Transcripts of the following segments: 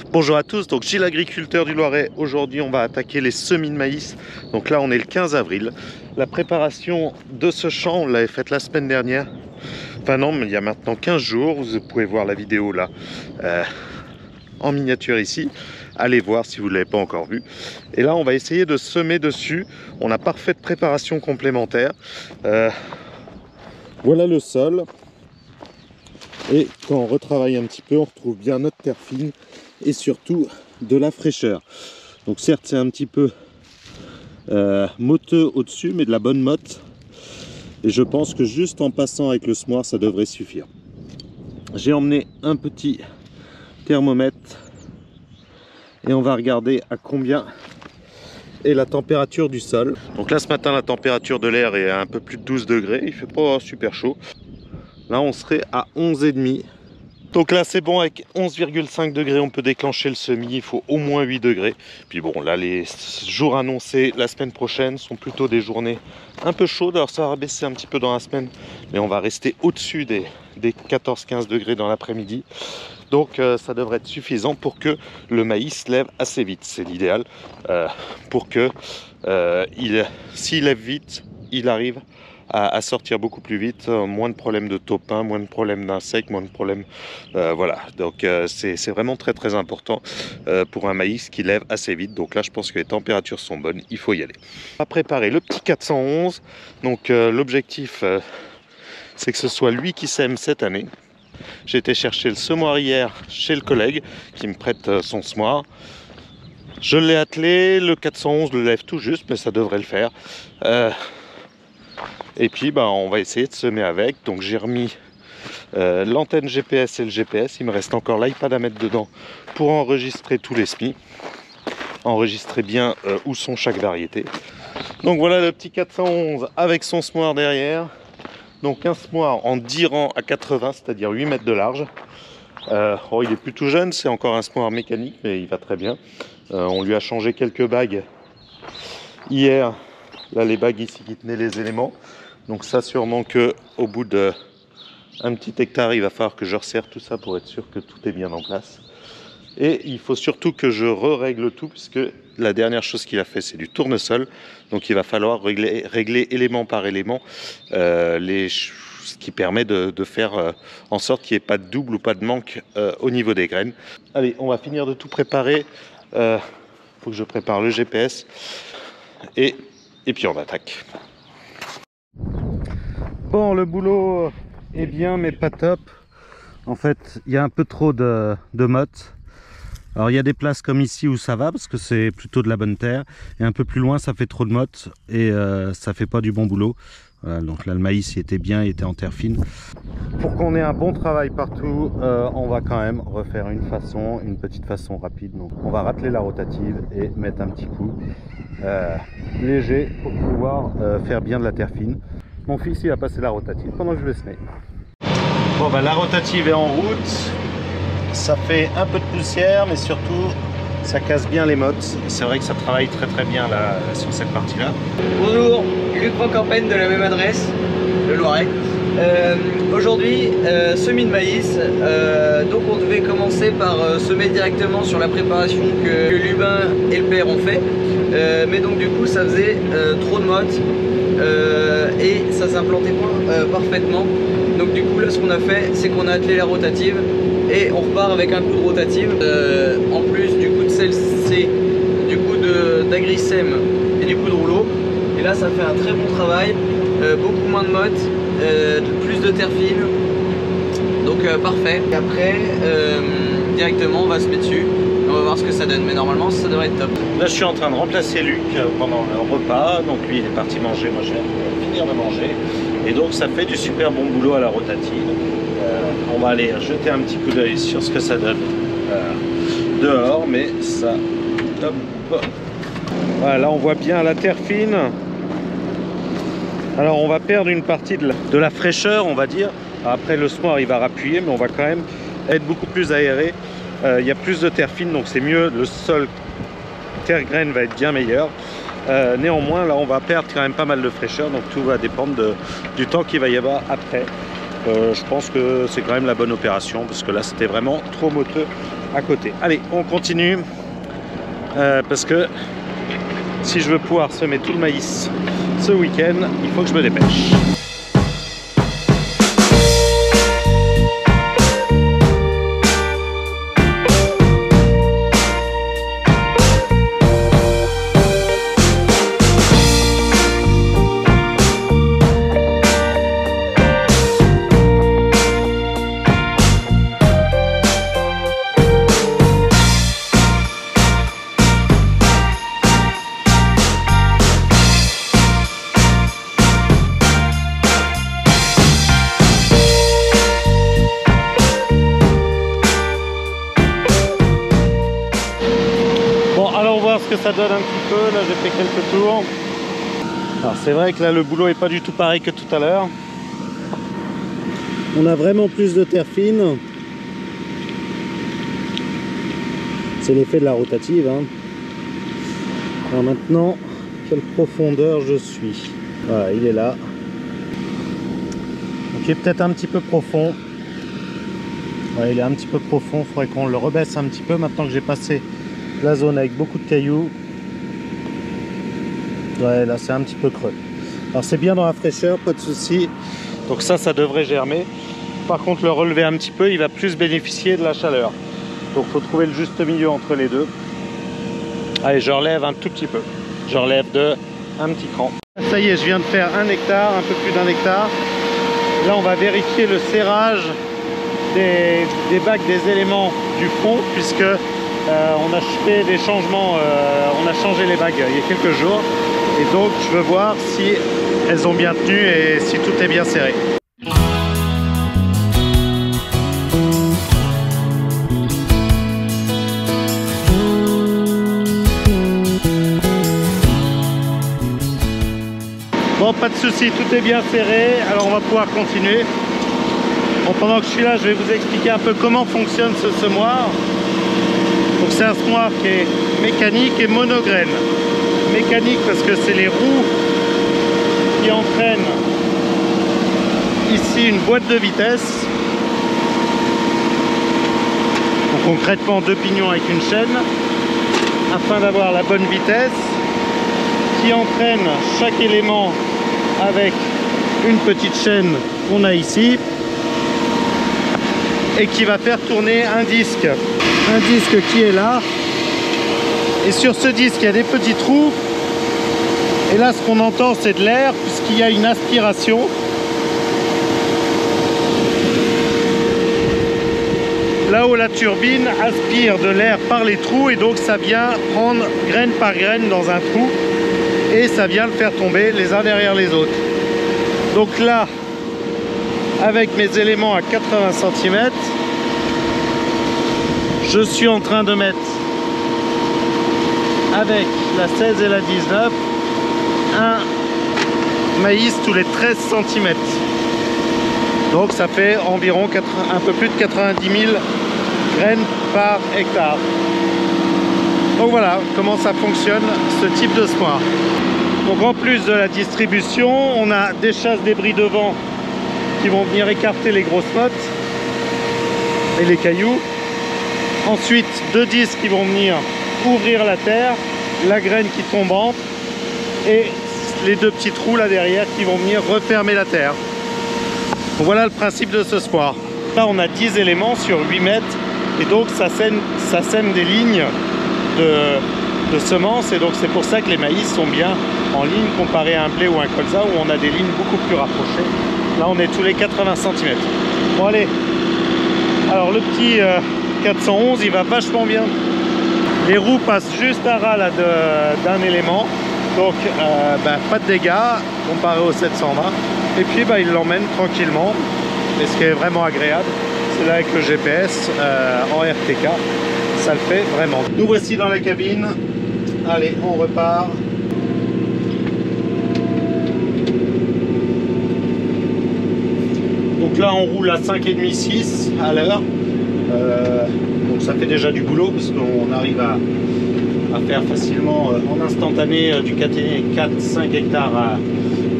Bonjour à tous, donc Gilles agriculteur du Loiret. Aujourd'hui on va attaquer les semis de maïs. Donc là on est le 15 avril. La préparation de ce champ, on l'avait faite la semaine dernière. Enfin non, mais il y a maintenant 15 jours. Vous pouvez voir la vidéo là en miniature ici. Allez voir si vous ne l'avez pas encore vu. Et là on va essayer de semer dessus. On a parfaite préparation complémentaire. Voilà le sol. Et quand on retravaille un petit peu, on retrouve bien notre terre fine et surtout de la fraîcheur. Donc certes c'est un petit peu motteux au-dessus, mais de la bonne motte. Et je pense que juste en passant avec le semoir, ça devrait suffire. J'ai emmené un petit thermomètre et on va regarder à combien est la température du sol. Donc là ce matin la température de l'air est à un peu plus de 12 degrés, il fait pas super chaud. Là on serait à 11,5. Donc là c'est bon, avec 11,5 degrés on peut déclencher le semis, il faut au moins 8 degrés. Puis bon là les jours annoncés la semaine prochaine sont plutôt des journées un peu chaudes. Alors ça va baisser un petit peu dans la semaine, mais on va rester au-dessus des 14-15 degrés dans l'après-midi. Donc ça devrait être suffisant pour que le maïs lève assez vite. C'est l'idéal pour que s'il lève vite, il arrive à sortir beaucoup plus vite, moins de problèmes de topin, moins de problèmes d'insectes, moins de problèmes, voilà. Donc c'est vraiment très important pour un maïs qui lève assez vite. Donc là je pense que les températures sont bonnes, il faut y aller. On va préparer le petit 411. Donc l'objectif c'est que ce soit lui qui sème cette année. J'ai été chercher le semoir hier chez le collègue qui me prête son semoir. Je l'ai attelé, le 411 le lève tout juste, mais ça devrait le faire. Et puis on va essayer de semer avec. Donc j'ai remis l'antenne GPS et le GPS. Il me reste encore l'iPad à mettre dedans pour enregistrer tous les semis. Enregistrer bien où sont chaque variété. Donc voilà le petit 411 avec son semoir derrière. Donc un semoir en 10 rangs à 80, c'est-à-dire 8 mètres de large. Oh, il est plutôt jeune, c'est encore un semoir mécanique, mais il va très bien. On lui a changé quelques bagues hier. Là les bagues ici qui tenaient les éléments. Donc ça sûrement que au bout d'un petit hectare, il va falloir que je resserre tout ça pour être sûr que tout est bien en place. Et il faut surtout que je règle tout, puisque la dernière chose qu'il a fait, c'est du tournesol. Donc il va falloir régler élément par élément, ce qui permet de faire en sorte qu'il n'y ait pas de double ou pas de manque au niveau des graines. Allez, on va finir de tout préparer. Faut que je prépare le GPS. Et puis on attaque. Bon, le boulot est bien, mais pas top. En fait, il y a un peu trop de motte. Alors il y a des places comme ici où ça va parce que c'est plutôt de la bonne terre, et un peu plus loin ça fait trop de motte et ça fait pas du bon boulot. Voilà, donc là le maïs il était bien, il était en terre fine. Pour qu'on ait un bon travail partout, on va quand même refaire une petite façon rapide. Donc on va rateler la rotative et mettre un petit coup léger pour pouvoir faire bien de la terre fine. Mon fils il a passé la rotative pendant que je vais semer. Bon la rotative est en route. Ça fait un peu de poussière, mais surtout ça casse bien les mottes. C'est vrai que ça travaille très bien là, sur cette partie là. Bonjour, Luc Rocampagne de la même adresse, le Loiret. Aujourd'hui, semis de maïs. Donc on devait commencer par semer directement sur la préparation que Lubin et le père ont fait. Mais donc du coup ça faisait trop de mottes et ça s'implantait pas parfaitement. Donc du coup là ce qu'on a fait, c'est qu'on a attelé la rotative et on repart avec un coup de rotative. En plus du coup de celle-ci, du coup d'agrisem et du coup de rouleau. Et là ça fait un très bon travail, beaucoup moins de mottes, plus de terre fine. Donc parfait. Et après directement on va se mettre dessus. On va voir ce que ça donne, mais normalement ça devrait être top. Là je suis en train de remplacer Luc pendant le repas. Donc lui il est parti manger, moi je viens de finir de manger. Et donc ça fait du super bon boulot à la rotative. On va aller jeter un petit coup d'œil sur ce que ça donne dehors, mais ça, hop. Voilà, là on voit bien la terre fine. Alors on va perdre une partie de la fraîcheur, on va dire. Après le semoir il va rappuyer, mais on va quand même être beaucoup plus aéré. Il y a plus de terre fine, donc c'est mieux. Le sol terre graine va être bien meilleur. Néanmoins là on va perdre quand même pas mal de fraîcheur, donc tout va dépendre du temps qu'il va y avoir après. Je pense que c'est quand même la bonne opération, parce que là c'était vraiment trop motteux à côté. Allez, on continue parce que si je veux pouvoir semer tout le maïs ce week-end, il faut que je me dépêche. Ce que ça donne un petit peu, là j'ai fait quelques tours. Alors c'est vrai que là le boulot est pas du tout pareil que tout à l'heure. On a vraiment plus de terre fine. C'est l'effet de la rotative, hein. Alors maintenant, quelle profondeur je suis? Voilà, il est là. Donc il est peut-être un petit peu profond. Ouais, il est un petit peu profond, il faudrait qu'on le rebaisse un petit peu maintenant que j'ai passé la zone avec beaucoup de cailloux. Ouais, là c'est un petit peu creux. Alors c'est bien dans la fraîcheur, pas de souci. Donc ça devrait germer. Par contre le relever un petit peu, il va plus bénéficier de la chaleur. Donc il faut trouver le juste milieu entre les deux. Allez, je relève un tout petit peu. Je relève de un petit cran. Ça y est, je viens de faire 1 hectare, un peu plus d'1 hectare. Là on va vérifier le serrage des bacs des éléments du fond, puisque on a fait des changements, on a changé les bagues il y a quelques jours, et donc je veux voir si elles ont bien tenu et si tout est bien serré. Bon, pas de souci, tout est bien serré, alors on va pouvoir continuer. Bon, pendant que je suis là, je vais vous expliquer un peu comment fonctionne ce semoir. Donc c'est un semoir qui est mécanique et monograine. Mécanique parce que c'est les roues qui entraînent ici une boîte de vitesse. Donc concrètement 2 pignons avec une chaîne afin d'avoir la bonne vitesse, qui entraîne chaque élément avec une petite chaîne qu'on a ici et qui va faire tourner un disque. Un disque qui est là, et sur ce disque il y a des petits trous, et là ce qu'on entend c'est de l'air puisqu'il y a une aspiration. Là-haut la turbine aspire de l'air par les trous, et donc ça vient prendre graine par graine dans un trou et ça vient le faire tomber les uns derrière les autres. Donc là, avec mes éléments à 80 cm, je suis en train de mettre, avec la 16 et la 19, un maïs tous les 13 cm. Donc ça fait environ un peu plus de 90 000 graines par hectare. Donc voilà comment ça fonctionne, ce type de semoir. Donc en plus de la distribution, on a des chasses débris devant qui vont venir écarter les grosses mottes et les cailloux. Ensuite, 2 disques qui vont venir ouvrir la terre, la graine qui tombe entre, et les 2 petits trous là derrière qui vont venir refermer la terre. Donc voilà le principe de ce semoir. Là on a 10 éléments sur 8 mètres, et donc ça sème des lignes de semences, et donc c'est pour ça que les maïs sont bien en ligne comparé à un blé ou un colza où on a des lignes beaucoup plus rapprochées. Là on est tous les 80 cm. Bon allez, alors le petit 411 il va vachement bien. Les roues passent juste à ras là d'un élément, donc pas de dégâts comparé au 720, et puis il l'emmène tranquillement, et ce qui est vraiment agréable, c'est là avec le GPS en RTK, ça le fait vraiment. Nous voici dans la cabine, allez on repart. Donc là on roule à 5,5-6 à l'heure. Donc ça fait déjà du boulot parce qu'on arrive à faire facilement en instantané du 4-5 hectares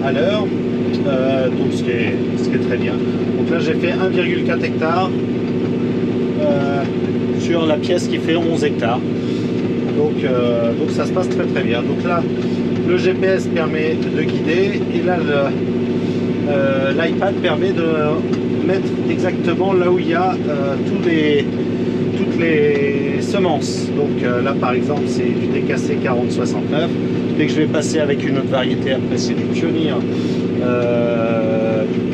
à l'heure, donc ce qui est très bien. Donc là j'ai fait 1,4 hectare sur la pièce qui fait 11 hectares. Donc ça se passe très très bien. Donc là, le GPS permet de guider et là l'iPad permet de mettre exactement là où il y a toutes les semences. Donc là par exemple c'est du DKC 4069. Dès que je vais passer avec une autre variété, après c'est du Pioneer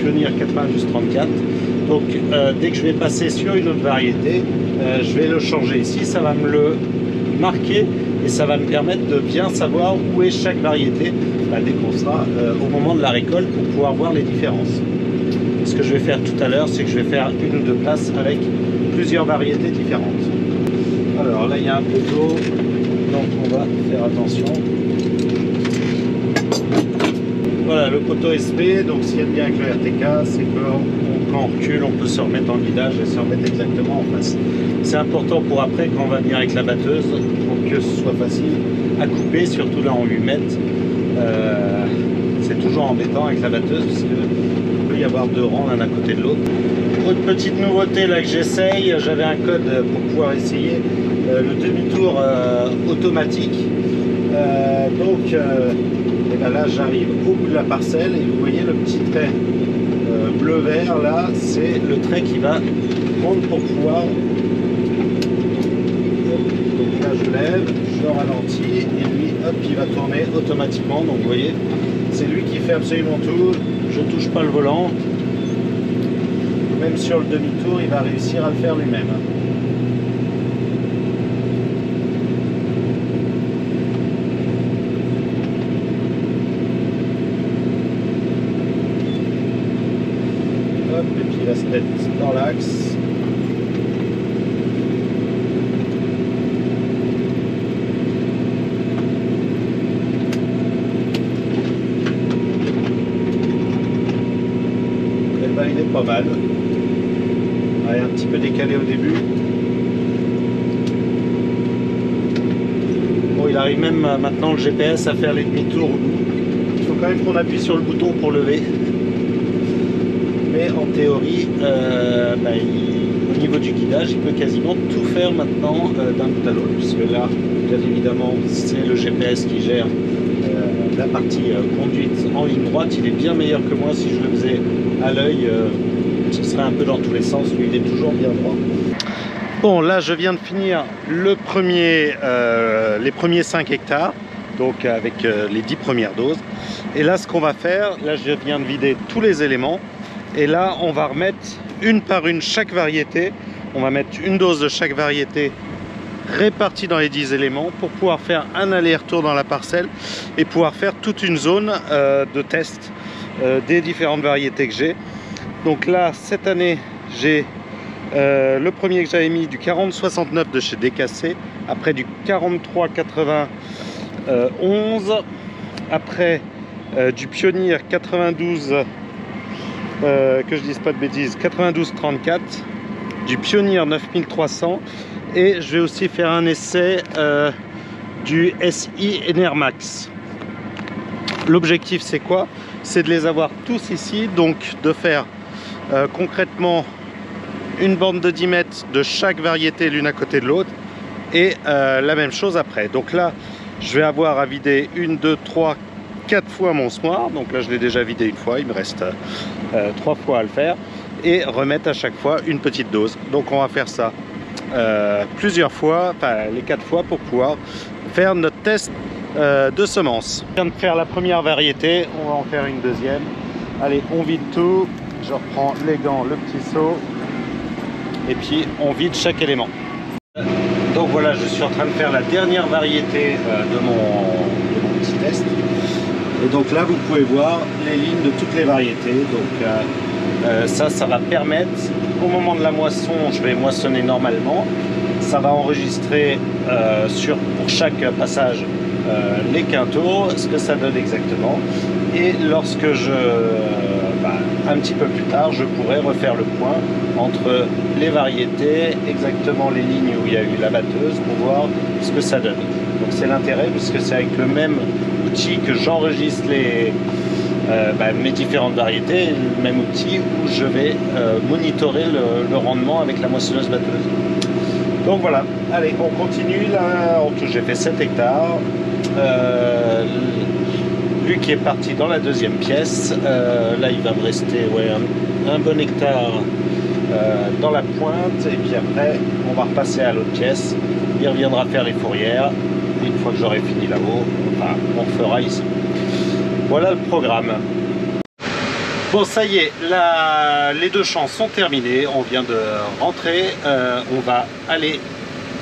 9234. Donc dès que je vais passer sur une autre variété, je vais le changer ici, ça va me le marquer et ça va me permettre de bien savoir où est chaque variété dès qu'on sera au moment de la récolte pour pouvoir voir les différences. Et ce que je vais faire tout à l'heure, c'est que je vais faire une ou deux places avec plusieurs variétés différentes. Alors là il y a un peu d'eau, donc on va faire attention. Voilà le poteau SP, donc ce qu'il y a de bien avec le RTK, c'est que quand on recule, on peut se remettre en guidage et se remettre exactement en face. C'est important pour après, quand on va venir avec la batteuse, pour que ce soit facile à couper, surtout là en 8 mètres. C'est toujours embêtant avec la batteuse parce qu'il peut y avoir deux rangs l'un à côté de l'autre. Autre petite nouveauté là que j'essaye, j'avais un code pour pouvoir essayer le demi-tour automatique. Et ben là j'arrive au bout de la parcelle et vous voyez le petit trait bleu-vert là, c'est le trait qui va prendre pour pouvoir. Donc là je lève, je ralentis et lui hop il va tourner automatiquement. Donc vous voyez, c'est lui qui fait absolument tout, je touche pas le volant. Même sur le demi-tour il va réussir à le faire lui-même. Et puis il va se mettre dans l'axe. Et ben, il est pas mal. Ouais, un petit peu décalé au début. Bon, il arrive même maintenant le GPS à faire les demi-tours. Il faut quand même qu'on appuie sur le bouton pour lever. Mais en théorie, au niveau du guidage, il peut quasiment tout faire maintenant d'un bout à l'autre, puisque là, bien évidemment, c'est le GPS qui gère la partie conduite en ligne droite. Il est bien meilleur que moi. Si je le faisais à l'œil, ce serait un peu dans tous les sens. Lui, il est toujours bien droit. Bon, là, je viens de finir les premiers 5 hectares, donc avec les 10 premières doses. Et là, ce qu'on va faire, là, je viens de vider tous les éléments. Et là, on va remettre une par une chaque variété. On va mettre une dose de chaque variété répartie dans les 10 éléments pour pouvoir faire un aller-retour dans la parcelle et pouvoir faire toute une zone de test des différentes variétés que j'ai. Donc là, cette année, j'ai le premier que j'avais mis du 4069 de chez DKC, après du 4391, après du Pioneer 92. Que je dise pas de bêtises, 9234, du Pioneer 9300 et je vais aussi faire un essai du SI Enermax. L'objectif c'est quoi? C'est de les avoir tous ici, donc de faire concrètement une bande de 10 mètres de chaque variété l'une à côté de l'autre et la même chose après. Donc là je vais avoir à vider 1, 2, 3, 4 fois mon semoir, donc là je l'ai déjà vidé une fois, il me reste 3 fois à le faire et remettre à chaque fois une petite dose. Donc on va faire ça plusieurs fois, enfin les 4 fois pour pouvoir faire notre test de semences. Je viens de faire la première variété, on va en faire une deuxième. Allez, on vide tout, je reprends les gants, le petit seau et puis on vide chaque élément. Donc voilà, je suis en train de faire la dernière variété de mon petit test. Et donc là, vous pouvez voir les lignes de toutes les variétés. Donc ça va permettre, au moment de la moisson, je vais moissonner normalement. Ça va enregistrer pour chaque passage les quintaux, ce que ça donne exactement. Et lorsque un petit peu plus tard, je pourrai refaire le point entre les variétés, exactement les lignes où il y a eu la batteuse, pour voir ce que ça donne. Donc c'est l'intérêt, puisque c'est avec le même outil que j'enregistre mes différentes variétés, le même outil où je vais monitorer le rendement avec la moissonneuse batteuse. Donc voilà, allez, on continue là. J'ai fait 7 hectares. Luc est parti dans la deuxième pièce. Là, il va me rester ouais, un bon hectare dans la pointe. Et puis après, on va repasser à l'autre pièce. Il reviendra faire les fourrières. Et une fois que j'aurai fini là-haut, enfin, on fera ici. Voilà le programme. Bon, ça y est, les 2 champs sont terminés. On vient de rentrer. On va aller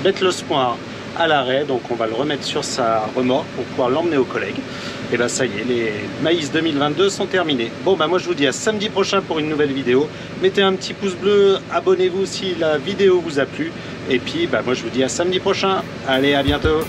mettre le semoir à l'arrêt. Donc, on va le remettre sur sa remorque pour pouvoir l'emmener aux collègues. Et ben ça y est, les maïs 2022 sont terminés. Bon, ben moi je vous dis à samedi prochain pour une nouvelle vidéo. Mettez un petit pouce bleu, abonnez-vous si la vidéo vous a plu. Et puis, ben moi je vous dis à samedi prochain. Allez, à bientôt.